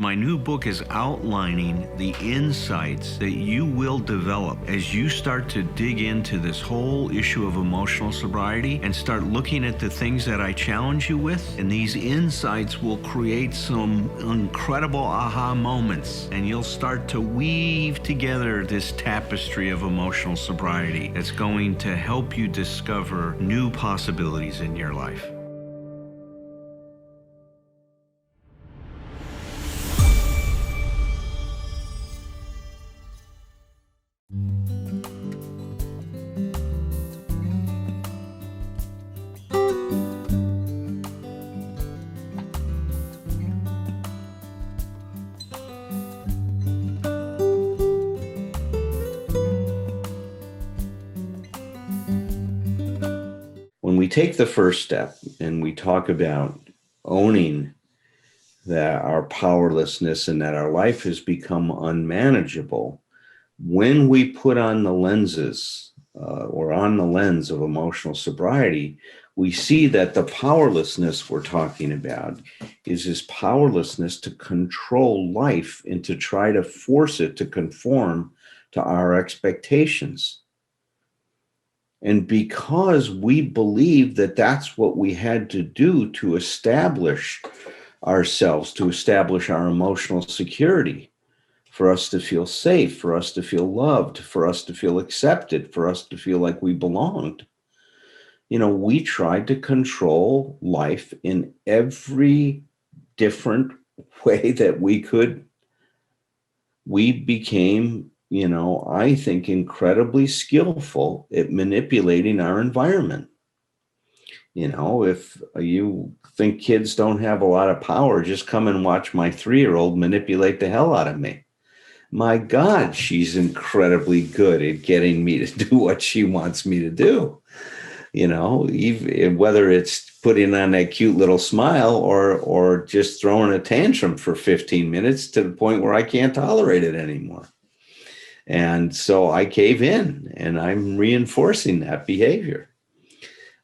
My new book is outlining the insights that you will develop as you start to dig into this whole issue of emotional sobriety and start looking at the things that I challenge you with. And these insights will create some incredible aha moments, and you'll start to weave together this tapestry of emotional sobriety that's going to help you discover new possibilities in your life. When we take the first step and we talk about owning that our powerlessness and that our life has become unmanageable, when we put on the lenses or on the lens of emotional sobriety, we see that the powerlessness we're talking about is this powerlessness to control life and to try to force it to conform to our expectations. And because we believe that that's what we had to do to establish ourselves, to establish our emotional security, for us to feel safe, for us to feel loved, for us to feel accepted, for us to feel like we belonged, we tried to control life in every different way that we could. We became I think incredibly skillful at manipulating our environment. If you think kids don't have a lot of power, just come and watch my 3-year-old manipulate the hell out of me. My God, she's incredibly good at getting me to do what she wants me to do. Even whether it's putting on that cute little smile or just throwing a tantrum for 15 minutes to the point where I can't tolerate it anymore. And so I cave in, and I'm reinforcing that behavior.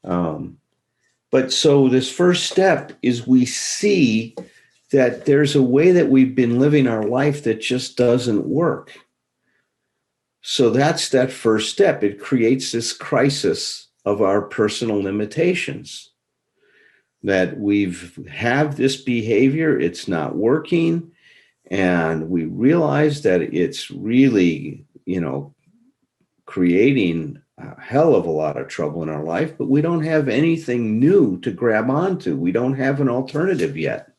But so this first step is we see that there's a way that we've been living our life that just doesn't work. So that's that first step. It creates this crisis of our personal limitations, that have this behavior, it's not working. And we realize that it's really, creating a hell of a lot of trouble in our life, but we don't have anything new to grab onto. We don't have an alternative yet.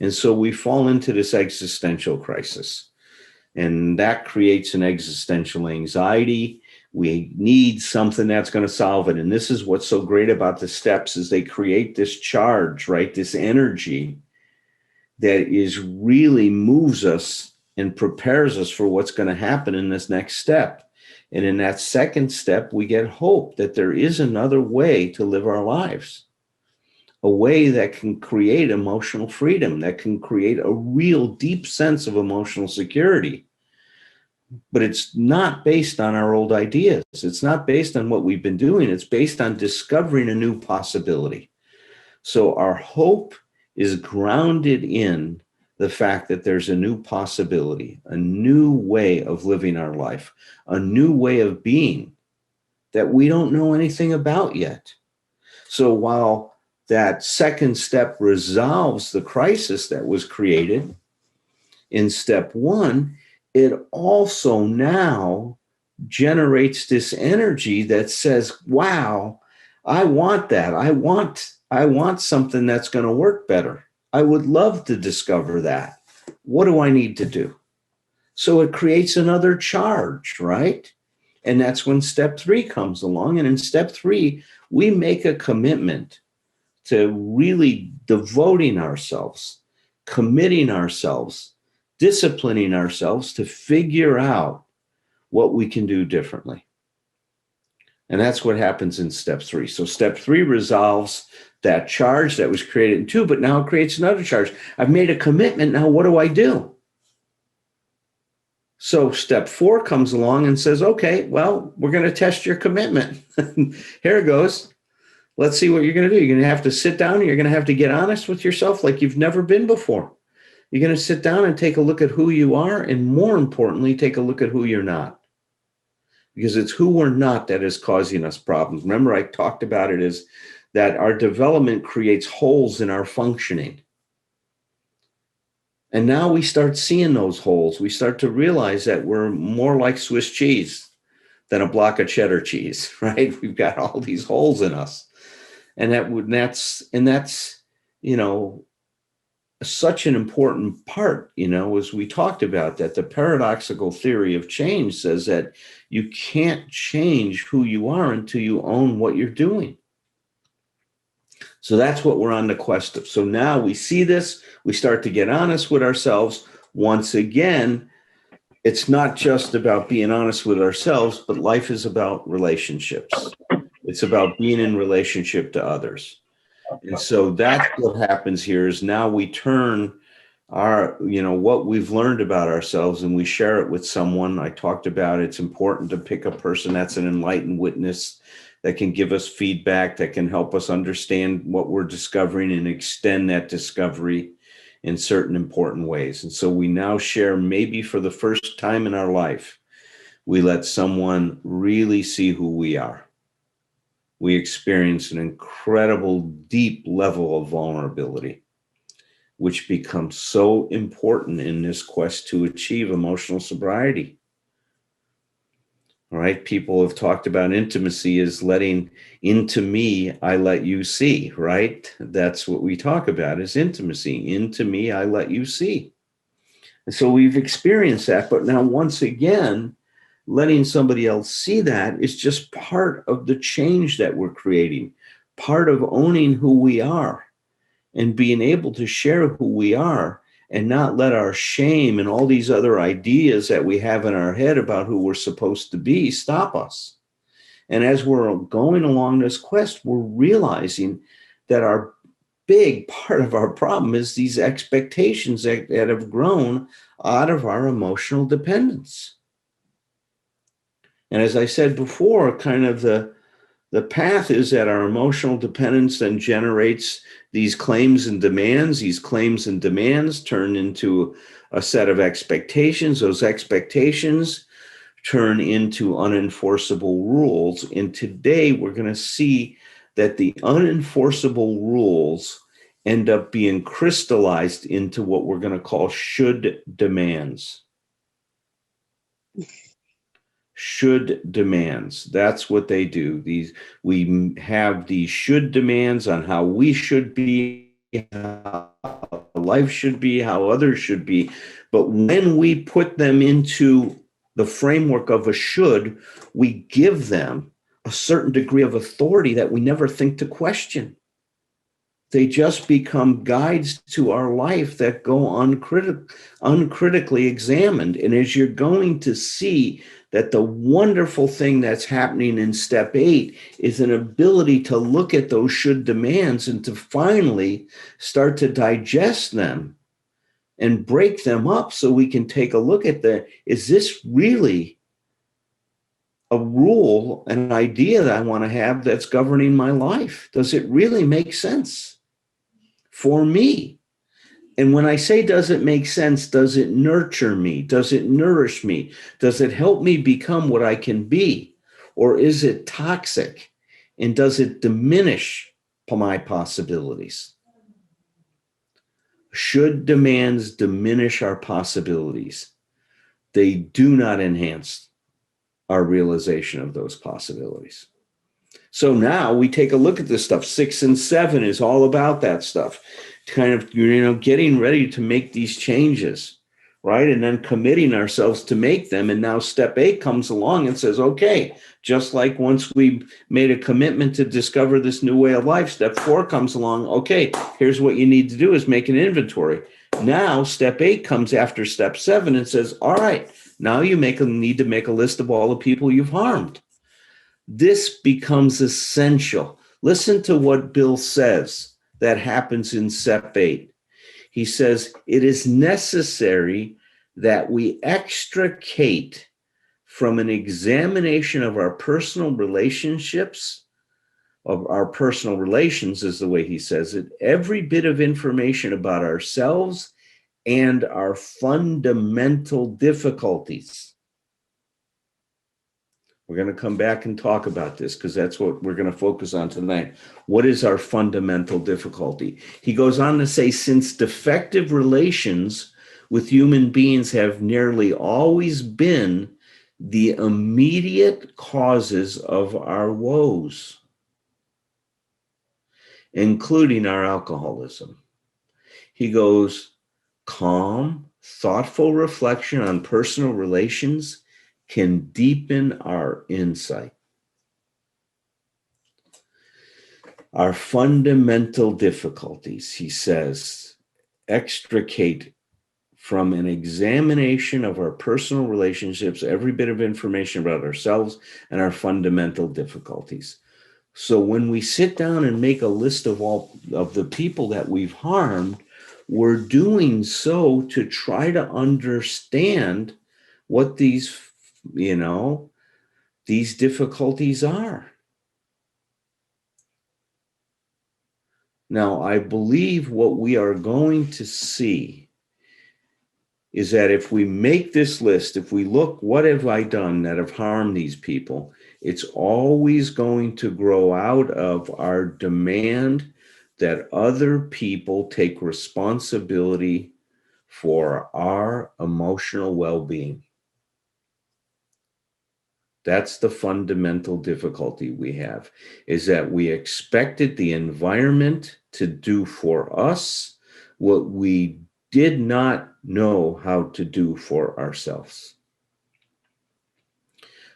And so we fall into this existential crisis, and that creates an existential anxiety. We need something that's going to solve it. And this is what's so great about the steps, is they create this charge, right? This energy that is really moves us and prepares us for what's going to happen in this next step. And in that second step, we get hope that there is another way to live our lives, a way that can create emotional freedom, that can create a real deep sense of emotional security. But it's not based on our old ideas. It's not based on what we've been doing. It's based on discovering a new possibility. So our hope is grounded in the fact that there's a new possibility, a new way of living our life, a new way of being that we don't know anything about yet. So while that second step resolves the crisis that was created in step one, it also now generates this energy that says, wow, I want that. I want something that's going to work better. I would love to discover that. What do I need to do? So it creates another charge, right? And that's when step 3 comes along. And in step 3, we make a commitment to really devoting ourselves, committing ourselves, disciplining ourselves to figure out what we can do differently. And that's what happens in step 3. So step 3 resolves that charge that was created in 2, but now it creates another charge. I've made a commitment. Now what do I do? So step 4 comes along and says, okay, well, we're going to test your commitment. Here it goes. Let's see what you're going to do. You're going to have to sit down and you're going to have to get honest with yourself like you've never been before. You're going to sit down and take a look at who you are, and more importantly, take a look at who you're not. Because it's who we're not that is causing us problems. Remember, I talked about it as that our development creates holes in our functioning. And now we start seeing those holes. We start to realize that we're more like Swiss cheese than a block of cheddar cheese, right? We've got all these holes in us. And that's, you know, such an important part, you know, as we talked about, that the paradoxical theory of change says that you can't change who you are until you own what you're doing. So that's what we're on the quest of. So now we see this, we start to get honest with ourselves. Once again, it's not just about being honest with ourselves, but life is about relationships. It's about being in relationship to others. And so that's what happens here is now we turn our, you know, what we've learned about ourselves and we share it with someone. I talked about it's important to pick a person that's an enlightened witness that can give us feedback, that can help us understand what we're discovering and extend that discovery in certain important ways. And so we now share, maybe for the first time in our life, we let someone really see who we are. We experience an incredible deep level of vulnerability, which becomes so important in this quest to achieve emotional sobriety. All right. People have talked about intimacy as letting into me, I let you see, right? That's what we talk about is intimacy. Into me, I let you see. And so we've experienced that. But now, once again, letting somebody else see that is just part of the change that we're creating, part of owning who we are and being able to share who we are and not let our shame and all these other ideas that we have in our head about who we're supposed to be stop us. And as we're going along this quest, we're realizing that our big part of our problem is these expectations that have grown out of our emotional dependence. And as I said before, kind of the path is that our emotional dependence then generates these claims and demands. These claims and demands turn into a set of expectations. Those expectations turn into unenforceable rules. And today we're going to see that the unenforceable rules end up being crystallized into what we're going to call should demands. Should demands. That's what they do. We have these should demands on how we should be, how life should be, how others should be. But when we put them into the framework of a should, we give them a certain degree of authority that we never think to question. They just become guides to our life that go uncritically examined. And as you're going to see, that the wonderful thing that's happening in step 8 is an ability to look at those should demands and to finally start to digest them and break them up so we can take a look at is this really a rule, an idea that I want to have that's governing my life? Does it really make sense for me? And when I say, does it make sense? Does it nurture me? Does it nourish me? Does it help me become what I can be? Or is it toxic? And does it diminish my possibilities? Should demands diminish our possibilities? They do not enhance our realization of those possibilities. So now we take a look at this stuff. 6 and 7 is all about that stuff. Kind of, you know, getting ready to make these changes, right? And then committing ourselves to make them. And now step 8 comes along and says, okay, just like once we made a commitment to discover this new way of life, step 4 comes along. Okay, here's what you need to do is make an inventory. Now step 8 comes after step 7 and says, all right, now you need to make a list of all the people you've harmed. This becomes essential. Listen to what Bill says that happens in step 8. He says, it is necessary that we extricate from an examination of our personal relationships, of our personal relations is the way he says it, every bit of information about ourselves and our fundamental difficulties. We're going to come back and talk about this because that's what we're going to focus on tonight. What is our fundamental difficulty? He goes on to say, since defective relations with human beings have nearly always been the immediate causes of our woes, including our alcoholism. He goes, calm, thoughtful reflection on personal relations can deepen our insight. Our fundamental difficulties, he says, extricate from an examination of our personal relationships, every bit of information about ourselves and our fundamental difficulties. So when we sit down and make a list of all of the people that we've harmed, we're doing so to try to understand what these difficulties are. Now, I believe what we are going to see is that if we make this list, if we look, what have I done that have harmed these people? It's always going to grow out of our demand that other people take responsibility for our emotional well-being. That's the fundamental difficulty we have, is that we expected the environment to do for us what we did not know how to do for ourselves.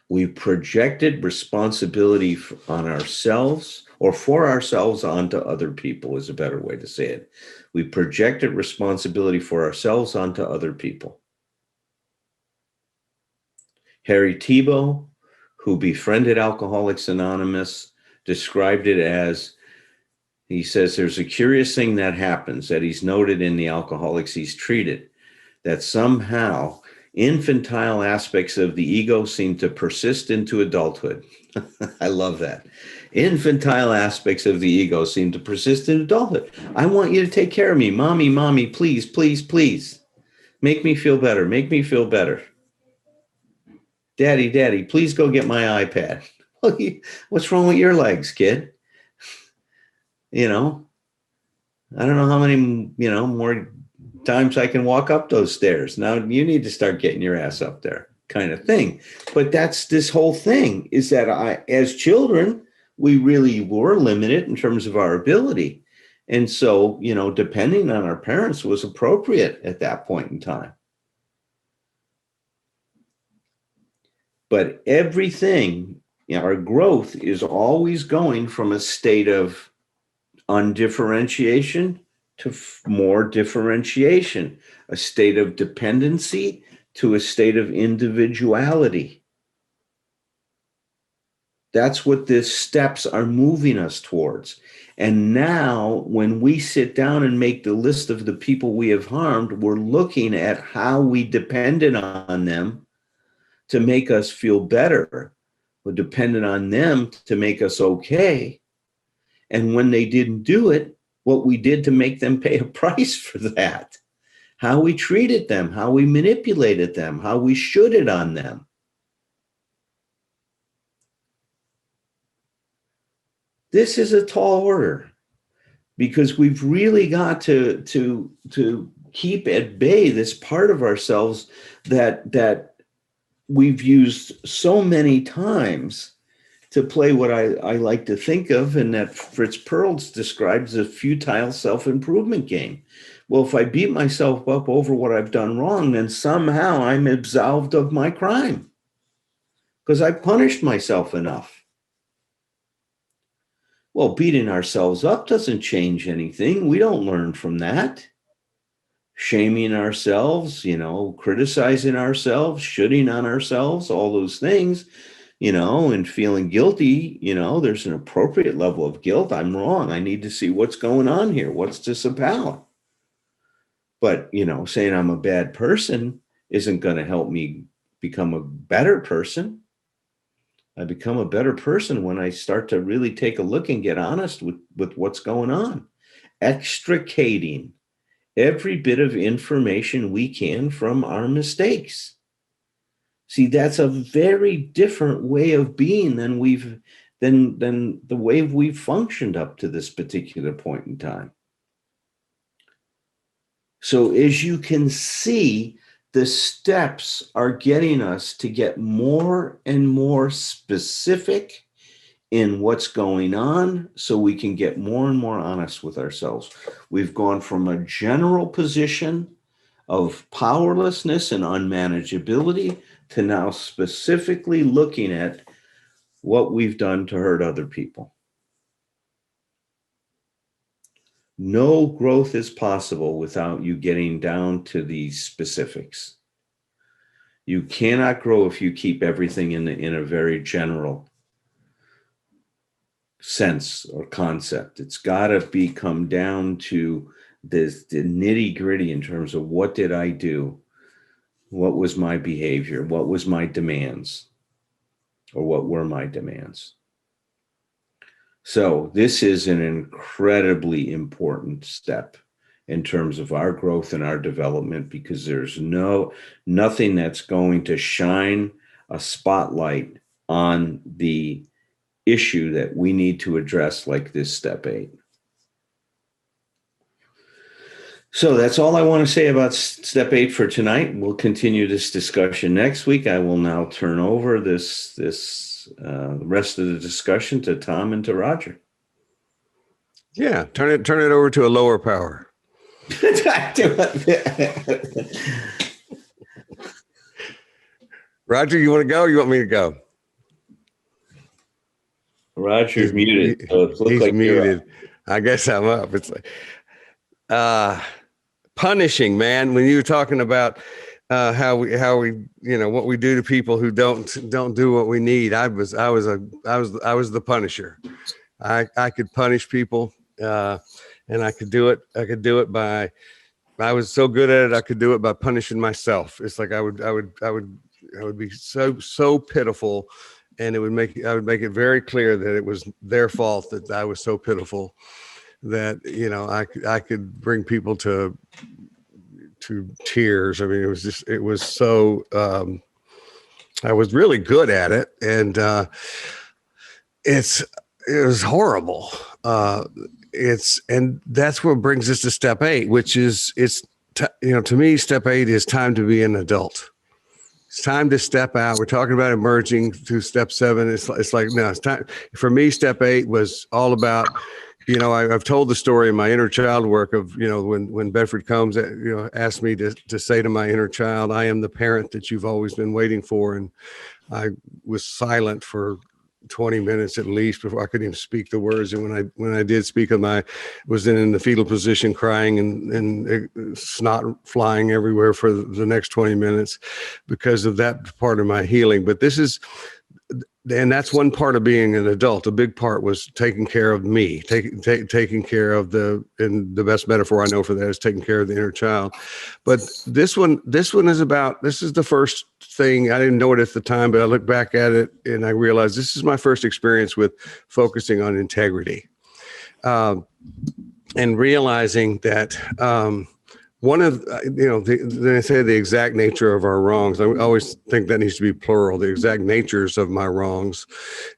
We projected responsibility on ourselves, or for ourselves, onto other people is a better way to say it. We projected responsibility for ourselves onto other people. Harry Tiebout, who befriended Alcoholics Anonymous, described it as, he says, there's a curious thing that happens that he's noted in the alcoholics he's treated, that somehow infantile aspects of the ego seem to persist into adulthood. I love that. Infantile aspects of the ego seem to persist in adulthood. I want you to take care of me. Mommy, please, please, please. Make me feel better. Make me feel better. Daddy, please go get my iPad. What's wrong with your legs, kid? I don't know how many, more times I can walk up those stairs. Now you need to start getting your ass up there, kind of thing. But that's this whole thing, is that as children, we really were limited in terms of our ability. And so, depending on our parents was appropriate at that point in time. But everything, our growth is always going from a state of undifferentiation to more differentiation, a state of dependency to a state of individuality. That's what these steps are moving us towards. And now when we sit down and make the list of the people we have harmed, we're looking at how we depended on them to make us feel better. We're dependent on them to make us okay. And when they didn't do it, what we did to make them pay a price for that, how we treated them, how we manipulated them, how we shoulded on them. This is a tall order, because we've really got to keep at bay this part of ourselves that we've used so many times to play what I like to think of, and that Fritz Perls describes as a futile self-improvement game. Well, if I beat myself up over what I've done wrong, then somehow I'm absolved of my crime because I punished myself enough. Well, beating ourselves up doesn't change anything. We don't learn from that. Shaming ourselves, criticizing ourselves, shooting on ourselves, all those things, and feeling guilty, there's an appropriate level of guilt. I'm wrong. I need to see what's going on here. What's this about? But, saying I'm a bad person isn't going to help me become a better person. I become a better person when I start to really take a look and get honest with what's going on. Extricating every bit of information we can from our mistakes. See, that's a very different way of being than the way we've functioned up to this particular point in time. So as you can see, the steps are getting us to get more and more specific in what's going on so we can get more and more honest with ourselves. We've gone from a general position of powerlessness and unmanageability to now specifically looking at what we've done to hurt other people. No growth is possible without you getting down to these specifics. You cannot grow if you keep everything in a very general sense or concept. It's got to come down to the nitty gritty in terms of what did I do? What was my behavior? What was my demands? Or what were my demands? So this is an incredibly important step in terms of our growth and our development, because there's nothing that's going to shine a spotlight on the issue that we need to address like this step 8. So that's all I want to say about step 8 for tonight. We'll continue this discussion next week. I will now turn over the rest of the discussion to Thom and to Roger. Yeah, turn it over to a lower power. Roger, you want to go or you want me to go? Roger's muted. So He's like muted. I guess I'm up. It's like punishing, man. When you were talking about how we what we do to people who don't do what we need. I was the punisher. I could punish people, and I could do it. I was so good at it. I could do it by punishing myself. It's like I would be so pitiful, and I would make it very clear that it was their fault that I was so pitiful that I could bring people to tears. I mean, it was so I was really good at it, and it was horrible. And that's what brings us to step 8, which is to me, step 8 is time to be an adult. It's time to step out. We're talking about emerging to step 7. It's like, no, it's time for me. Step 8 was all about, I've told the story in my inner child work of, when Bedford Combs, asked me to say to my inner child, I am the parent that you've always been waiting for. And I was silent for 20 minutes at least before I could even speak the words. And when I did speak them, I was in the fetal position crying and snot flying everywhere for the next 20 minutes because of that part of my healing. But and that's one part of being an adult. A big part was taking care of me, taking care of and the best metaphor I know for that is taking care of the inner child. But this one is the first thing. I didn't know it at the time, but I look back at it and I realized this is my first experience with focusing on integrity, and realizing that, one of, they say the exact nature of our wrongs. I always think that needs to be plural, the exact natures of my wrongs.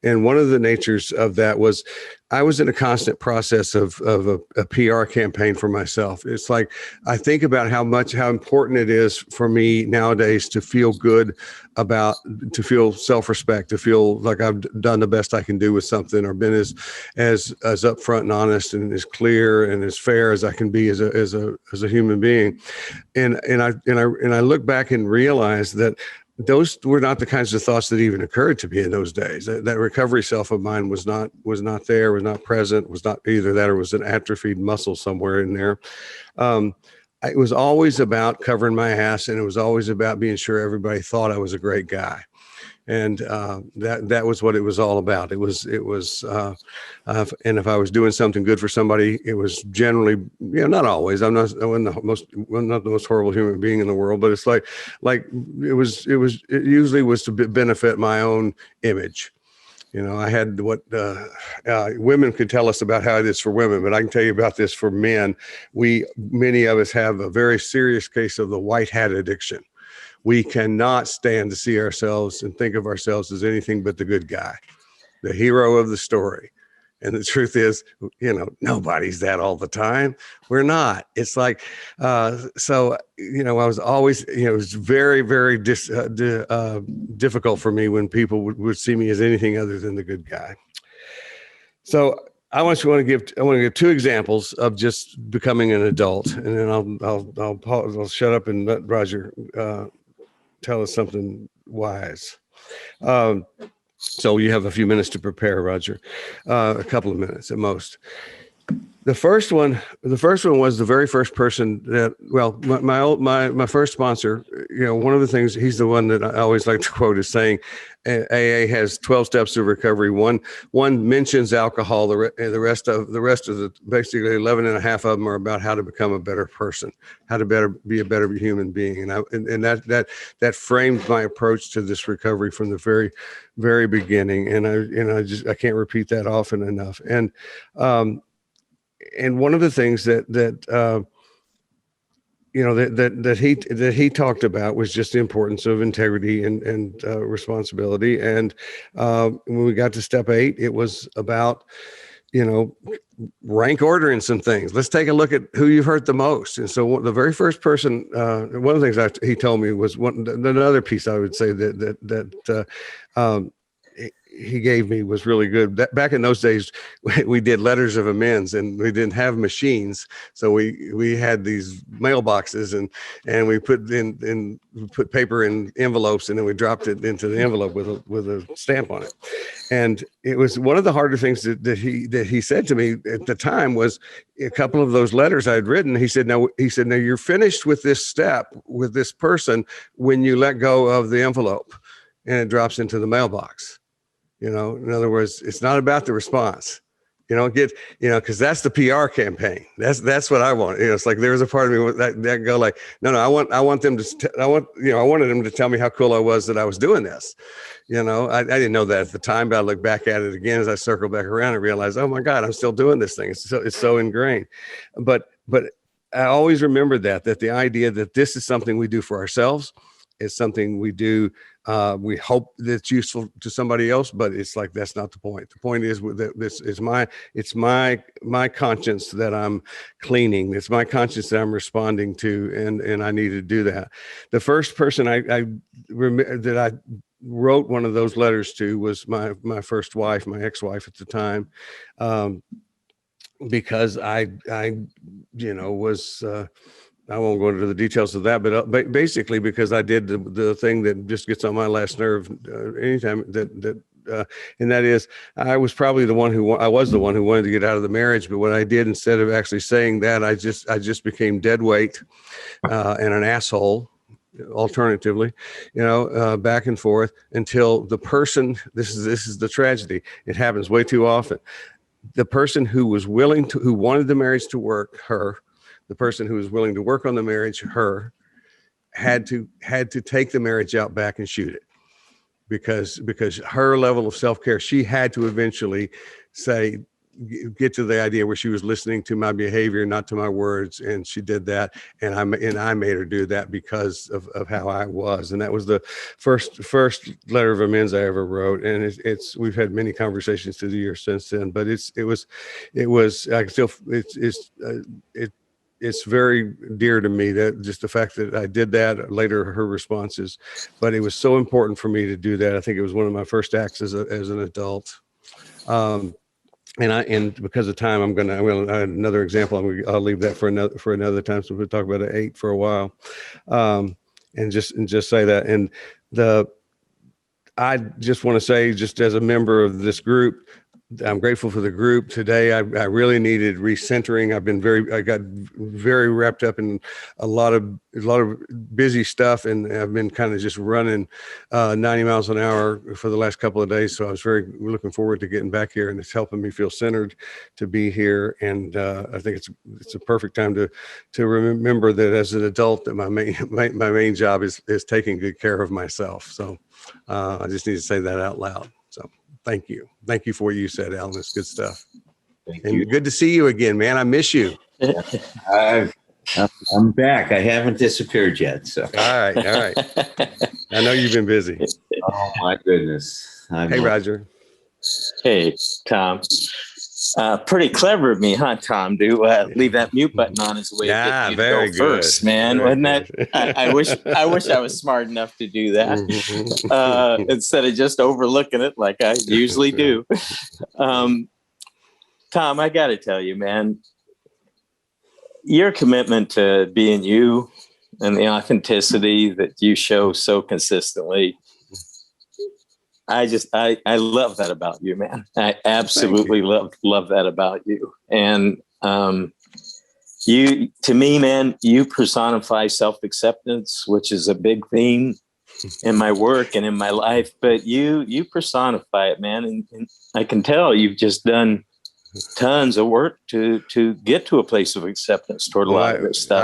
And one of the natures of that was I was in a constant process of a PR campaign for myself. It's like, I think about how important it is for me nowadays to feel good to feel self-respect, to feel like I've done the best I can do with something, or been as upfront and honest and as clear and as fair as I can be as a human being. And I look back and realize that those were not the kinds of thoughts that even occurred to me in those days. That recovery self of mine was not there, was not present, was not either that, or was an atrophied muscle somewhere in there. It was always about covering my ass, and it was always about being sure everybody thought I was a great guy. And that was what it was all about. It was, and if I was doing something good for somebody, it was generally, not always. I wasn't not the most horrible human being in the world, but it's like it usually was to benefit my own image. I had what women could tell us about how it is for women, but I can tell you about this for men. Many of us have a very serious case of the white hat addiction. We cannot stand to see ourselves and think of ourselves as anything but the good guy, the hero of the story. And the truth is, nobody's that all the time. We're not. It's like, I was always, it was very, very difficult for me when people would see me as anything other than the good guy. So I want to give two examples of just becoming an adult, and then I'll shut up and let Roger tell us something wise. So you have a few minutes to prepare, Roger, a couple of minutes at most. The first one was the very first person that, my first sponsor, one of the things, he's the one that I always like to quote is saying, AA has 12 steps of recovery. One mentions alcohol. The rest of the basically 11 and a half of them are about how to become a better person, how to be a better human being. And that framed my approach to this recovery from the very, very beginning. And I can't repeat that often enough. And one of the things that he talked about was just the importance of integrity and responsibility. And when we got to step 8, it was about, rank ordering some things. Let's take a look at who you've hurt the most. And so the very first person, one of the things he told me was another piece I would say that he gave me was really good. Back in those days, we did letters of amends, and we didn't have machines, so we had these mailboxes, and we put paper in envelopes, and then we dropped it into the envelope with a stamp on it. And it was one of the harder things that he said to me at the time was a couple of those letters I'd written. He said, now you're finished with this step with this person when you let go of the envelope and it drops into the mailbox. In other words, it's not about the response. Because that's the PR campaign. That's what I want. It's like there's a part of me that go like, no, I want them to. I wanted them to tell me how cool I was that I was doing this. I didn't know that at the time, but I look back at it again as I circle back around and realize, oh my God, I'm still doing this thing. It's so ingrained. But I always remembered that the idea that this is something we do for ourselves. It's something we do. We hope that it's useful to somebody else, but it's like, that's not the point. The point is that it's my conscience that I'm cleaning. It's my conscience that I'm responding to. And I need to do that. The first person I wrote one of those letters to was my first wife, my ex-wife at the time. Because I was, I won't go into the details of that, but basically because I did the thing that just gets on my last nerve anytime and that is, I was the one who wanted to get out of the marriage. But what I did, instead of actually saying that, I just became dead weight and an asshole. Alternatively, back and forth until the person. This is the tragedy. It happens way too often. The person who wanted the marriage to work, the person who was willing to work on the marriage, had to take the marriage out back and shoot it, because her level of self-care, she had to eventually get to the idea where she was listening to my behavior, not to my words. And she did that. And I made her do that because of how I was. And that was the first letter of amends I ever wrote. And we've had many conversations through the years since then, but it's very dear to me, that just the fact that I did that. Later, her responses, but it was so important for me to do that. I think it was one of my first acts as an adult. And because of time, I'm another example. I'll leave that for another time. So we'll talk about 8 for a while, and just say that. And I just want to say, just as a member of this group, I'm grateful for the group today. I really needed recentering. I got very wrapped up in a lot of busy stuff, and I've been kind of just running 90 miles an hour for the last couple of days. So I was very looking forward to getting back here, and it's helping me feel centered to be here. And I think it's a perfect time to remember that as an adult, that my main job is taking good care of myself. So I just need to say that out loud. So Thank you. Thank you for what you said, Alan. It's good stuff. Thank And you. good to see you again, man. I miss you. I'm back. I haven't disappeared yet. So. All right. All right. I know you've been busy. Oh my goodness. Hey, Roger. Hey, Thom. Pretty clever of me, huh, Thom? To leave that mute button on as a way of getting you to very go good. first, man. Very Wasn't good. that? I wish I was smart enough to do that instead of just overlooking it like I usually do. Thom, I got to tell you, man, your commitment to being you and the authenticity that you show so consistently. I love that about you, man. I absolutely love that about you. And you, to me, man, you personify self-acceptance, which is a big theme in my work and in my life. But you personify it, man. And I can tell you've just done tons of work to get to a place of acceptance toward a lot of this stuff.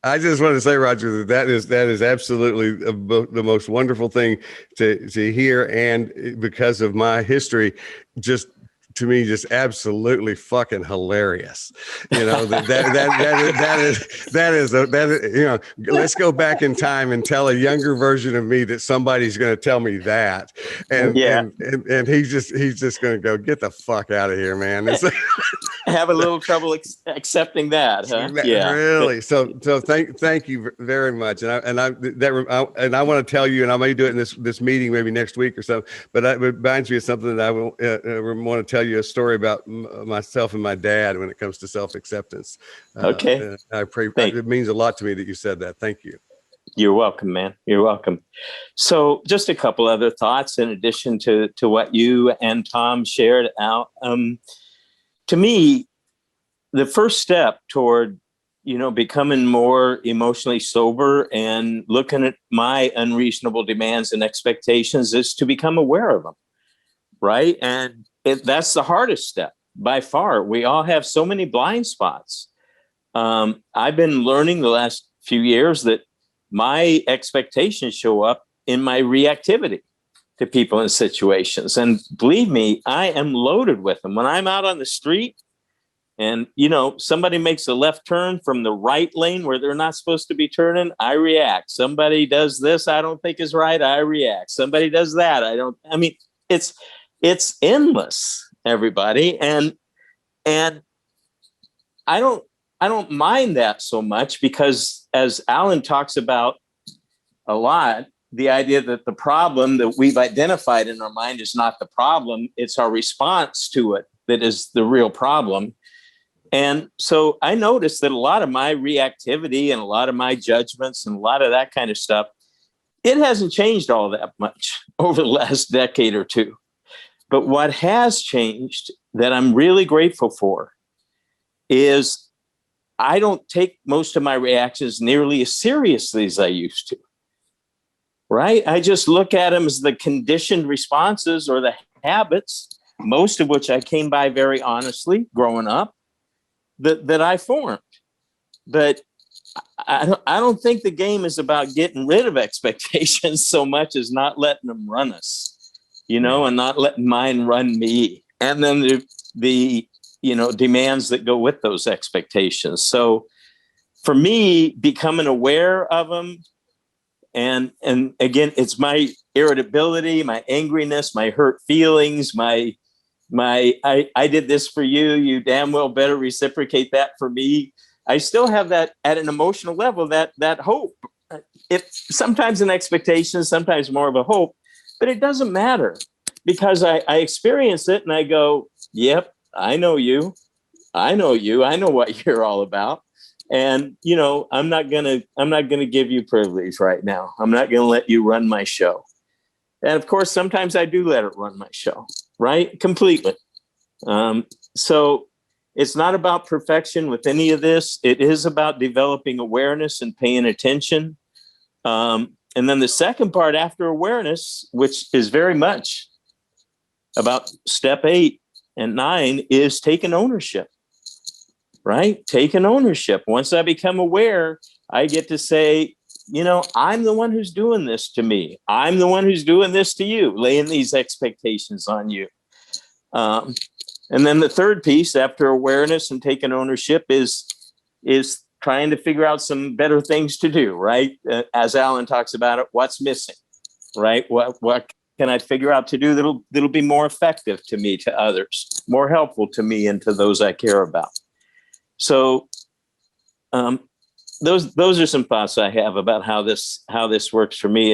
I just want to say, Roger, that is absolutely the most wonderful thing to hear, and because of my history, just to me, just absolutely fucking hilarious. You know, that is you know, let's go back in time and tell a younger version of me that somebody's going to tell me that. And he's just going to go, get the fuck out of here, man. Have a little trouble accepting that, huh? Yeah, really. So thank you very much. And I want to tell you, and I may do it in this meeting maybe next week or so. But it reminds me of something that I will want to tell you a story about myself and my dad when it comes to self-acceptance. Okay. I pray it means a lot to me that you said that. Thank you. You're welcome, man. You're welcome. So just a couple other thoughts in addition to what you and Thom shared out. To me, the first step toward, becoming more emotionally sober and looking at my unreasonable demands and expectations is to become aware of them, right? And that's the hardest step by far. We all have so many blind spots. I've been learning the last few years that my expectations show up in my reactivity to people and situations. And believe me, I am loaded with them. When I'm out on the street and, somebody makes a left turn from the right lane where they're not supposed to be turning, I react. Somebody does this I don't think is right, I react. Somebody does that, it's endless, everybody. And I don't mind that so much because, as Alan talks about a lot, the idea that the problem that we've identified in our mind is not the problem, it's our response to it that is the real problem. And so I noticed that a lot of my reactivity and a lot of my judgments and a lot of that kind of stuff, it hasn't changed all that much over the last decade or two. But what has changed that I'm really grateful for is I don't take most of my reactions nearly as seriously as I used to. Right? I just look at them as the conditioned responses or the habits, most of which I came by very honestly growing up, that I formed. But I don't think the game is about getting rid of expectations so much as not letting them run us, and not letting mine run me. And then the demands that go with those expectations. So for me, becoming aware of them, and again, it's my irritability, my angriness, my hurt feelings, I did this for you, you damn well better reciprocate that for me. I still have that at an emotional level, that hope. If sometimes an expectation, sometimes more of a hope, but it doesn't matter because I experience it and I go, yep, I know you. I know what you're all about. And, I'm not going to give you privilege right now. I'm not going to let you run my show. And of course, sometimes I do let it run my show, right? Completely. So it's not about perfection with any of this. It is about developing awareness and paying attention. And then the second part after awareness, which is very much about step 8 and 9, is taking ownership. Right? Taking ownership. Once I become aware, I get to say, I'm the one who's doing this to me. I'm the one who's doing this to you, laying these expectations on you. And then the third piece after awareness and taking ownership is trying to figure out some better things to do, right? As Alan talks about it, what's missing, right? What can I figure out to do that'll be more effective to me, to others, more helpful to me and to those I care about. So those are some thoughts I have about how this works for me.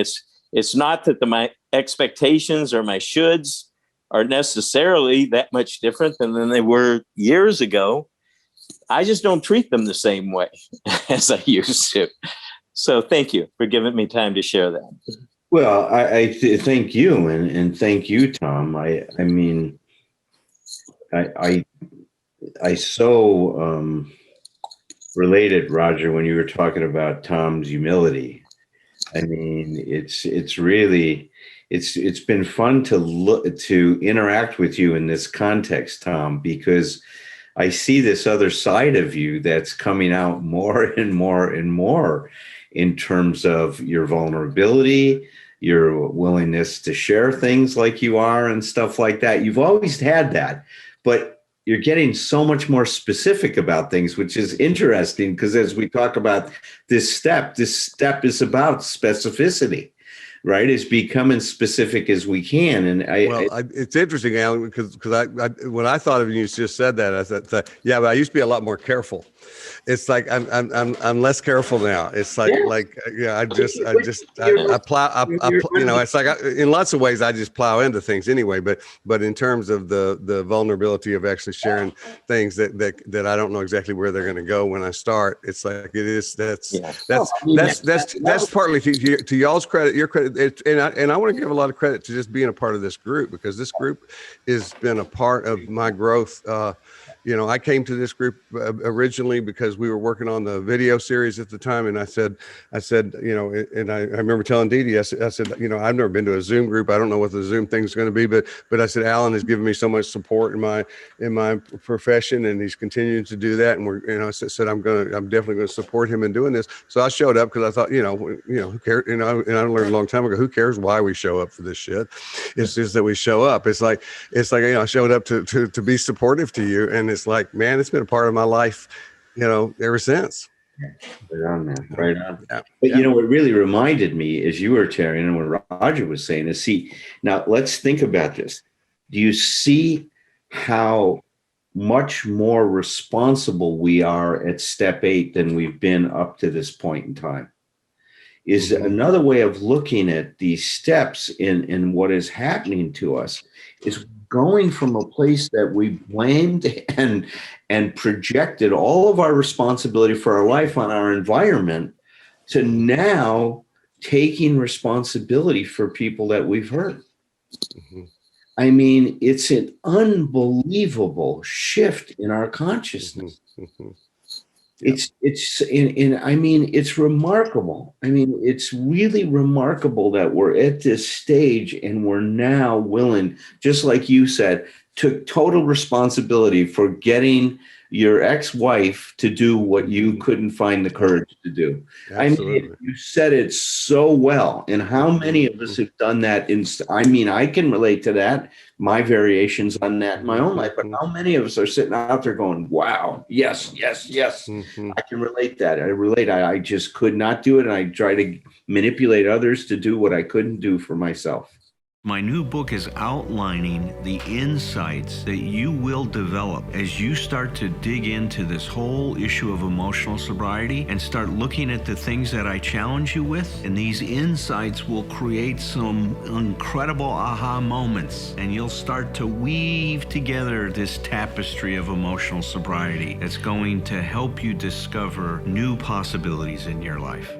It's not that my expectations or my shoulds are necessarily that much different than they were years ago. I just don't treat them the same way as I used to. So thank you for giving me time to share that. Well, I thank you, and thank you, Thom. I mean, I so related, Roger, when you were talking about Thom's humility. I mean, it's really it's been fun to interact with you in this context, Thom, because I see this other side of you that's coming out more and more and more in terms of your vulnerability, your willingness to share things like you are and stuff like that. You've always had that, but you're getting so much more specific about things, which is interesting because as we talk about this step is about specificity. Right, is becoming specific as we can, and it's interesting, Alan, because I when I thought of you just said that, I thought, yeah, but I used to be a lot more careful. It's like I'm less careful now. It's like I plow. It's like in lots of ways I just plow into things anyway. But in terms of the vulnerability of actually sharing things that I don't know exactly where they're going to go when I start, it's like it is. That's partly to y'all's credit, your credit. And I want to give a lot of credit to just being a part of this group, because this group has been a part of my growth. I came to this group originally because we were working on the video series at the time. And I said, and I remember telling Dee Dee, I said, I've never been to a Zoom group. I don't know what the Zoom thing is going to be, but I said, Alan has given me so much support in my profession, and he's continuing to do that. And I said, I'm definitely going to support him in doing this. So I showed up because I thought, who cares? And I learned a long time ago, who cares why we show up for this shit? It's just that we show up. It's like, I showed up to be supportive to you. And it's like, man, it's been a part of my life, ever since. Right on, man. Right on. Yeah. But what really reminded me, as you were sharing and what Roger was saying, is now let's think about this. Do you see how much more responsible we are at step 8 than we've been up to this point in time? Is another way of looking at these steps in what is happening to us is going from a place that we blamed and projected all of our responsibility for our life on our environment to now taking responsibility for people that we've hurt. Mm-hmm. I mean, it's an unbelievable shift in our consciousness. Mm-hmm. Yep. It's remarkable. I mean, it's really remarkable that we're at this stage and we're now willing, just like you said, took total responsibility for getting your ex-wife to do what you couldn't find the courage to do. Absolutely. I mean, you said it so well. And how many of us have done that? I can relate to that, my variations on that in my own life, but how many of us are sitting out there going, wow, yes, yes, yes. Mm-hmm. I can relate that. I just could not do it. And I try to manipulate others to do what I couldn't do for myself. My new book is outlining the insights that you will develop as you start to dig into this whole issue of emotional sobriety and start looking at the things that I challenge you with. And these insights will create some incredible aha moments, and you'll start to weave together this tapestry of emotional sobriety that's going to help you discover new possibilities in your life.